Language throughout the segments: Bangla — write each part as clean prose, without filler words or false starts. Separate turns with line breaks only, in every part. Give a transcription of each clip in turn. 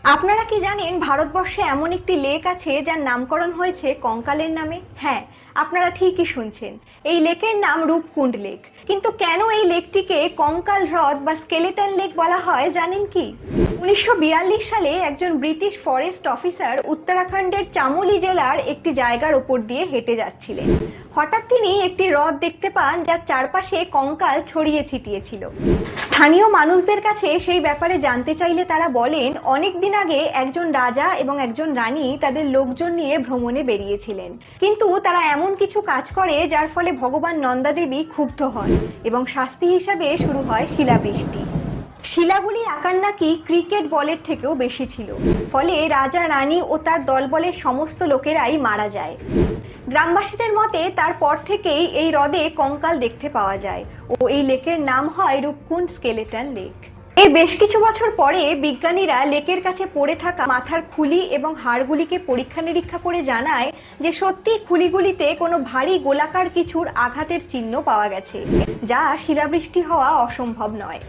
আপনারা কি জানেন ভারতবর্ষে এমন একটি লেক আছে যার নামকরণ হয়েছে কঙ্কালের নামে? হ্যাঁ, আপনারা ঠিকই শুনছেন। এই লেকের নাম রূপকুণ্ড লেক। কিন্তু কেন এই লেকটিকে কঙ্কাল হ্রদ বা স্কেলেটন লেক বলা হয় জানেন কি? 1942 সালে একজন ব্রিটিশ ফরেস্ট অফিসার উত্তরাখণ্ডের চামোলি জেলার একটি জায়গার ওপর দিয়ে হেঁটে যাচ্ছিলেন। হঠাৎ তিনি একটি হ্রদ দেখতে পান যার চারপাশে কঙ্কাল ছড়িয়ে ছিটিয়ে ছিল। স্থানীয় মানুষদের কাছে সেই ব্যাপারে জানতে চাইলে তারা বলেন, অনেক দিন আগে একজন রাজা এবং একজন রানী তাদের লোকজন নিয়ে ভ্রমণে বেরিয়েছিলেন, কিন্তু তারা এমন কিছু কাজ করে যার ফলে ভগবান নন্দাদেবী ক্ষুব্ধ হন এবং শাস্তি হিসাবে শুরু হয় শিলাবৃষ্টি। শিলাগুলি আকার নাকি ক্রিকেট বলের থেকেও বেশি ছিল, ফলে রাজা রানী ও তার দলবলের সমস্ত লোকেরাই মারা যায়। গ্রামবাসীদের মতে তারপর থেকেই এই হ্রদে কঙ্কাল দেখতে পাওয়া যায় ও এই লেকের নাম হয় রূপকুণ্ড স্কেলেটন লেক। এর বেশ কিছু বছর পরে বিজ্ঞানীরা লেকের কাছে পড়ে থাকা মাথার খুলি এবং হাড়গুলিকে পরীক্ষা নিরীক্ষা করে জানায় যে সত্যি খুলিগুলিতে কোনো ভারী গোলাকার কিছুর আঘাতের চিহ্ন পাওয়া গেছে, যা শিলাবৃষ্টি হওয়া অসম্ভব নয়।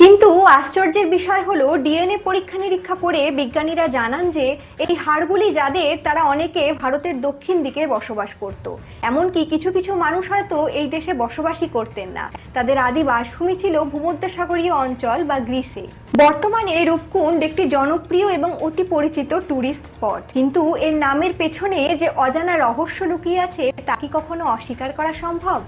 কিন্তু আশ্চর্যের বিষয় হলো, ডিএনএ পরীক্ষা নিরীক্ষা করে বিজ্ঞানীরা জানান যে এই হাড়গুলি যাদের, তারা অনেকে ভারতের দক্ষিণ দিকে বসবাস করত। এমনকি কিছু কিছু মানুষ হয়তো এই দেশে বসবাসই করতেন না, তাদের আদি বাসভূমি ছিল ভূমধ্যসাগরীয় অঞ্চল বা গ্রিসে। বর্তমানে রূপকুণ্ড একটি জনপ্রিয় এবং অতি পরিচিত ট্যুরিস্ট স্পট, কিন্তু এর নামের পেছনে যে অজানা রহস্য লুকিয়ে আছে তা কি কখনো অস্বীকার করা সম্ভব?